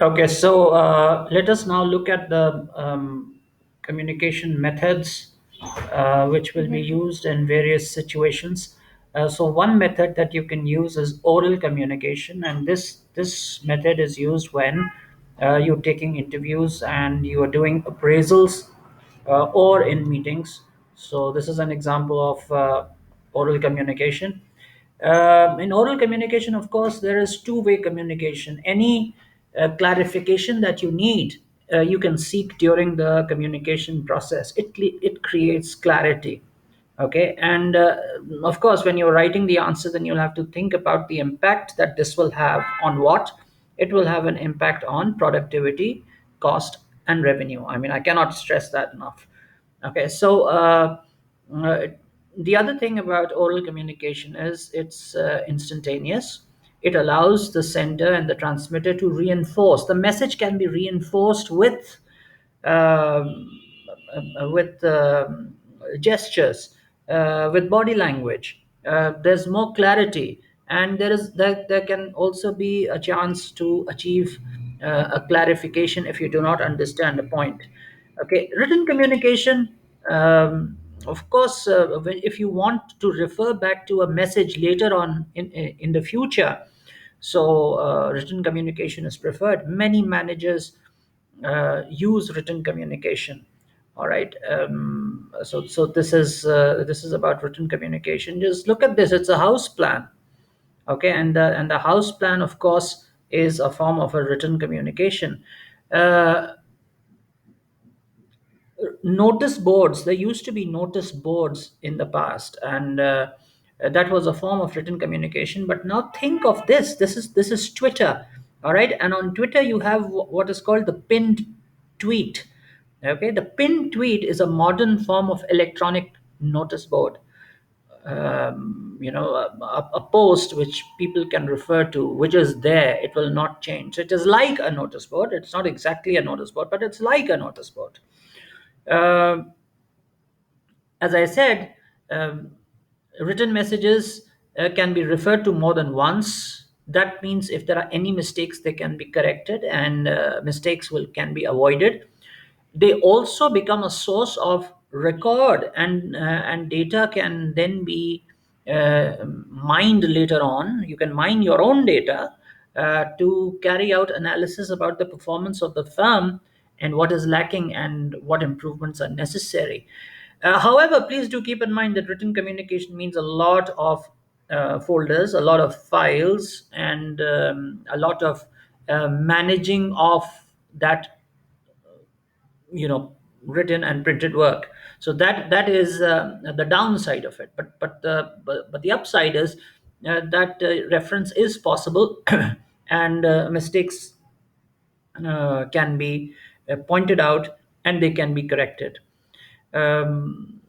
Okay, so let us now look at the communication methods which will be used in various situations. So one method that you can use is oral communication, and this method is used when you're taking interviews and you are doing appraisals or in meetings. So this is an example of oral communication. In oral communication, of course, there is two-way communication. Any clarification that you need, you can seek during the communication process. It creates clarity. Okay, and of course, when you're writing the answer, then you'll have to think about the impact that this will have on what. It will have an impact on productivity, cost, and revenue. I mean, I cannot stress that enough. Okay, so uh, the other thing about oral communication is it's instantaneous. It allows the sender and the transmitter to reinforce. The message can be reinforced um, with gestures, with body language. There's more clarity, and there can also be a chance to achieve a clarification if you do not understand a point. Okay, written communication. Of course, if you want to refer back to a message later on in the future, so written communication is preferred. Many managers use written communication. All right. So this is about written communication. Just look at this. It's a house plan. Okay, and the house plan, of course, is a form of a written communication. Uh, Notice boards. There used to be notice boards in the past, and that was a form of written communication. But now think of this. This is Twitter. All right, and on Twitter you have what is called the pinned tweet. Okay, the pinned tweet is a modern form of electronic notice board. A post which people can refer to, which is there, it will not change. It is like a notice board. It's not exactly a notice board, but it's like a notice board. uh, as I said, um, written messages can be referred to more than once. That means if there are any mistakes, they can be corrected, and mistakes will can be avoided. They also become a source of record, and data can then be mined later on. You can mine your own data to carry out analysis about the performance of the firm and what is lacking and what improvements are necessary. However, please do keep in mind that written communication means a lot of folders, a lot of files, and a lot of managing of that, written and printed work. So that is the downside of it. But the upside is that reference is possible, and mistakes can be pointed out, and they can be corrected. um,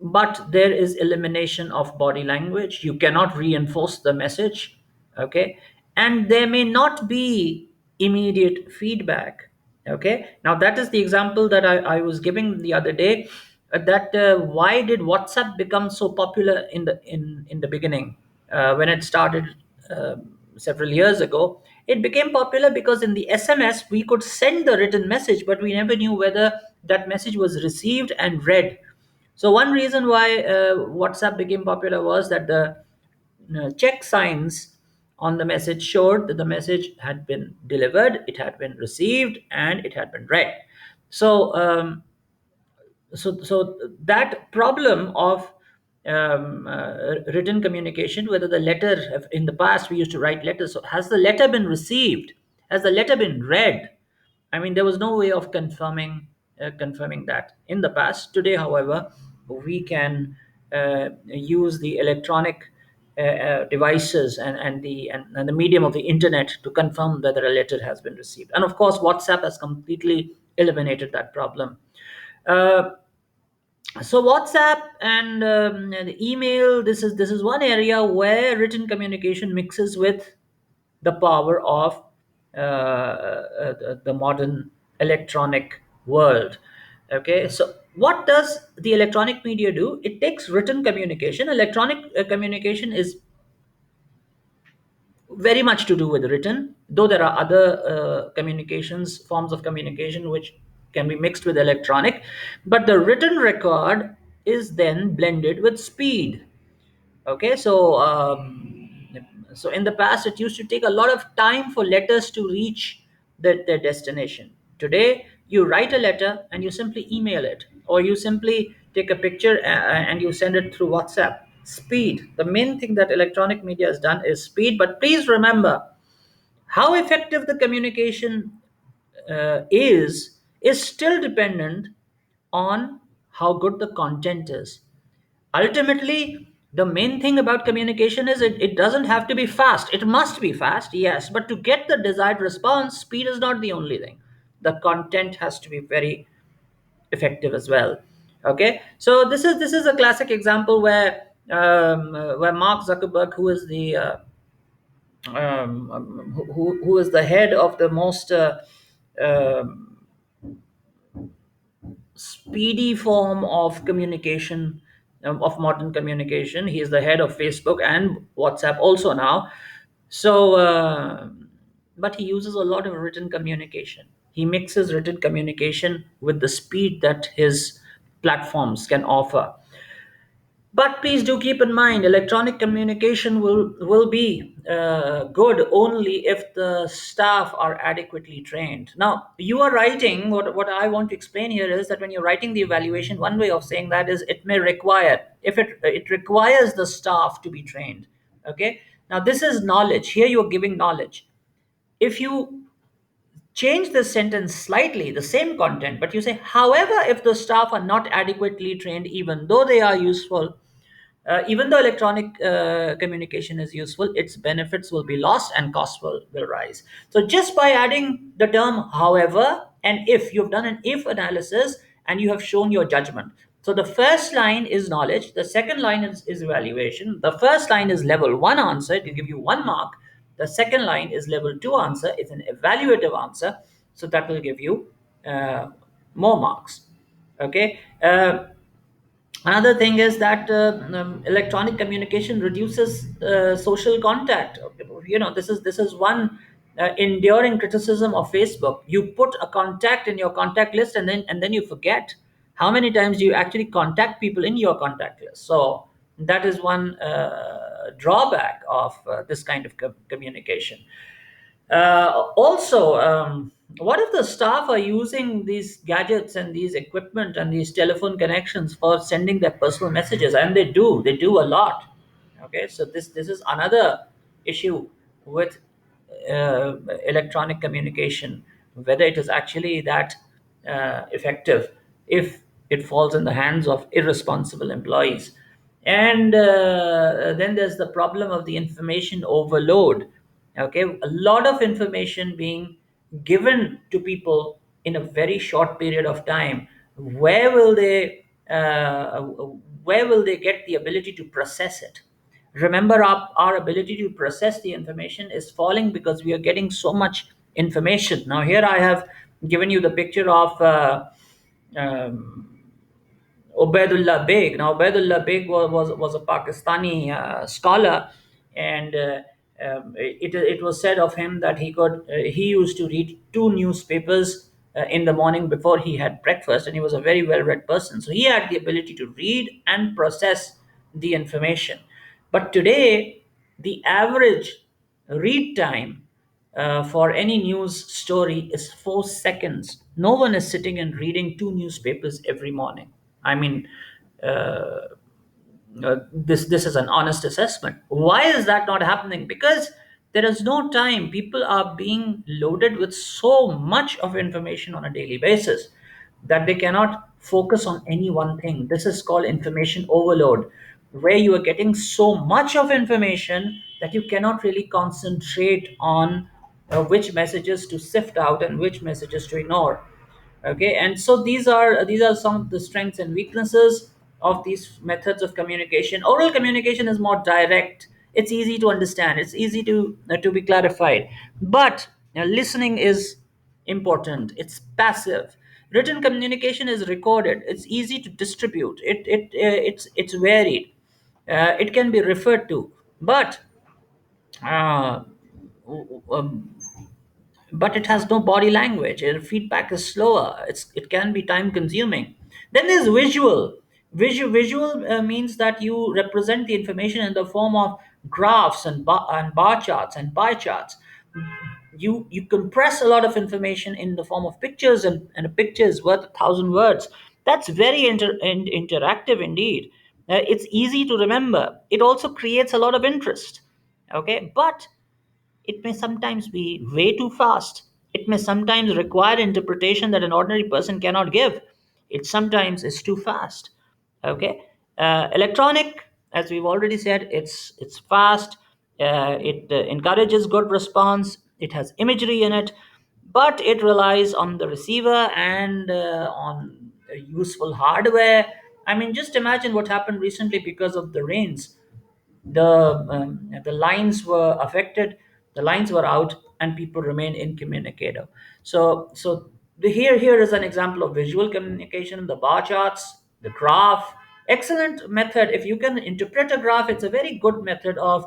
but there is elimination of body language. You cannot reinforce the message. Okay, and there may not be immediate feedback. Okay, now that is the example that I was giving the other day, that why did WhatsApp become so popular in the beginning, when it started several years ago. It became popular because in the SMS we could send the written message, but we never knew whether that message was received and read. So one reason why WhatsApp became popular was that the check signs on the message showed that the message had been delivered, it had been received, and it had been read. So so that problem of written communication, whether the letter, in the past we used to write letters, so has the letter been received, has the letter been read? I mean, there was no way of confirming that in the past. Today, however, we can use the electronic devices and the medium of the internet to confirm whether a letter has been received. And of course, WhatsApp has completely eliminated that problem. uh, so WhatsApp and the email, this is one area where written communication mixes with the power of the modern electronic world. Okay, so what does the electronic media do? It takes written communication. Electronic communication is very much to do with written, though there are other communications forms of communication which can be mixed with electronic, but the written record is then blended with speed. Okay, so in the past it used to take a lot of time for letters to reach their destination. Today you write a letter and you simply email it, or you simply take a picture and you send it through WhatsApp. Speed, the main thing that electronic media has done is speed. But please remember, how effective the communication is still dependent on how good the content is. Ultimately, the main thing about communication is it doesn't have to be fast. It must be fast, yes, but to get the desired response, speed is not the only thing. The content has to be very effective as well. Okay, so this is a classic example where Mark Zuckerberg, who is the who is the head of the most um speedy form of communication, of modern communication. He is the head of Facebook and WhatsApp also now. So but he uses a lot of written communication. He mixes written communication with the speed that his platforms can offer. But please do keep in mind, electronic communication will be good only if the staff are adequately trained. Now, you are writing. What I want to explain here is that when you're writing the evaluation, one way of saying that is it may require, if it requires the staff to be trained. Okay. Now, this is knowledge. Here you are giving knowledge. If you change the sentence slightly, the same content, but you say, however, if the staff are not adequately trained, even though they are useful, even though electronic communication is useful, its benefits will be lost and costs will rise. So, just by adding the term however and if, you've done an if analysis and you have shown your judgment. So, the first line is knowledge, the second line is evaluation, the first line is level one answer, it will give you 1 mark, the second line is level two answer, it's an evaluative answer, so that will give you uh, more marks. Okay. Another thing is that electronic communication reduces social contact. This is one enduring criticism of Facebook. You put a contact in your contact list, and then you forget how many times do you actually contact people in your contact list. So that is one drawback of this kind of communication. Also, what if the staff are using these gadgets and these equipment and these telephone connections for sending their personal messages? And they do a lot. Okay, so this is another issue with uh, electronic communication, whether it is actually that effective if it falls in the hands of irresponsible employees. And then there's the problem of the information overload. Okay, a lot of information being given to people in a very short period of time. Where will they get the ability to process it? Remember, our ability to process the information is falling because we are getting so much information. Now, here I have given you the picture of um, Ubaidullah Beg. Now, Ubaidullah Beg was a Pakistani scholar, and it was said of him that he used to read two newspapers in the morning before he had breakfast, and he was a very well read person. So he had the ability to read and process the information. But today, the average read time for any news story is 4 seconds. No one is sitting and reading two newspapers every morning. I mean, uh, this is an honest assessment. Why is that not happening? Because there is no time. People are being loaded with so much of information on a daily basis that they cannot focus on any one thing. This is called information overload, where you are getting so much of information that you cannot really concentrate on which messages to sift out and which messages to ignore. Okay, and so these are some of the strengths and weaknesses of these methods of communication. Oral communication is more direct, it's easy to understand, it's easy to be clarified. But listening is important, it's passive. Written communication is recorded, it's easy to distribute, it's varied, it can be referred to. But um, but it has no body language. Feedback is slower. It can be time consuming. Then there's visual. Visual means that you represent the information in the form of graphs and bar charts and pie charts. You compress a lot of information in the form of pictures, and a picture is worth 1,000 words. That's very interactive indeed. It's easy to remember. It also creates a lot of interest. Okay, but it may sometimes be way too fast. It may sometimes require interpretation that an ordinary person cannot give. It sometimes is too fast. Okay, electronic, as we've already said, it's fast. It encourages good response. It has imagery in it, but it relies on the receiver and on useful hardware. I mean, just imagine what happened recently because of the rains. The lines were affected, the lines were out, and people remained incommunicative. So here is an example of visual communication: the bar charts, the graph. Excellent method. If you can interpret a graph, it's a very good method of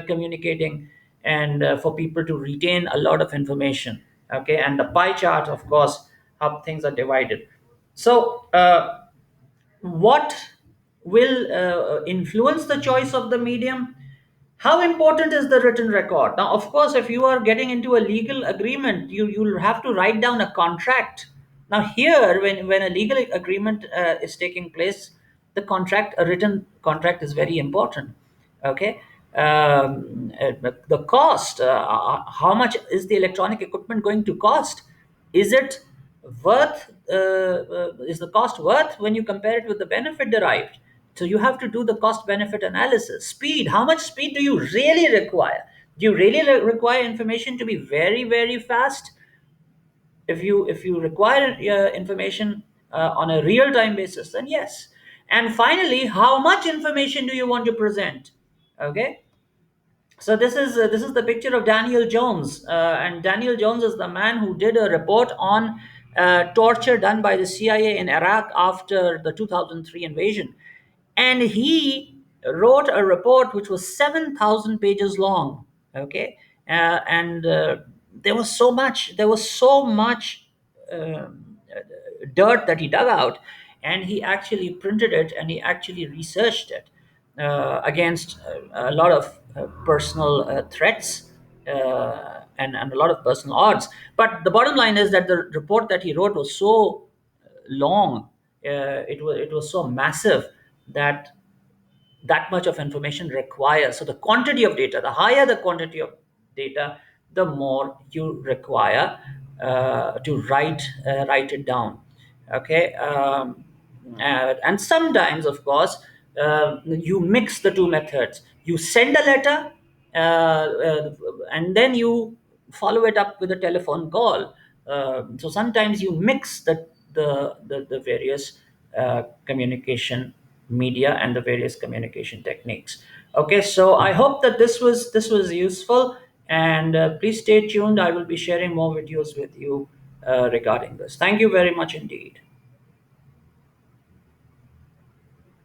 communicating, and for people to retain a lot of information. Okay, and the pie chart, of course, how things are divided. So what will influence the choice of the medium? How important is the written record? Now, of course, if you are getting into a legal agreement, you'll have to write down a contract. Now here, when a legal agreement is taking place, a written contract is very important. Okay. The cost, how much is the electronic equipment going to cost? Is it is the cost worth when you compare it with the benefit derived? So you have to do the cost benefit analysis. Speed, how much speed do you really require? Do you really require information to be very, very fast? If you require information on a real time basis, then yes. And finally, how much information do you want to present? Okay, so this is the picture of Daniel Jones, and Daniel Jones is the man who did a report on torture done by the CIA in Iraq after the 2003 invasion, and he wrote a report which was 7,000 pages long. Okay, and there was so much dirt that he dug out, and he actually printed it and he actually researched it against a lot of personal threats and a lot of personal odds. But the bottom line is that the report that he wrote was so long, it was so massive that that much of information requires. So the quantity of data, the higher the quantity of data, the more you require to write it down. Okay, and sometimes, of course, you mix the two methods. You send a letter, and then you follow it up with a telephone call. So sometimes you mix the various communication media and the various communication techniques. Okay, so I hope that this was useful, and please stay tuned. I will be sharing more videos with you regarding this. Thank you very much indeed.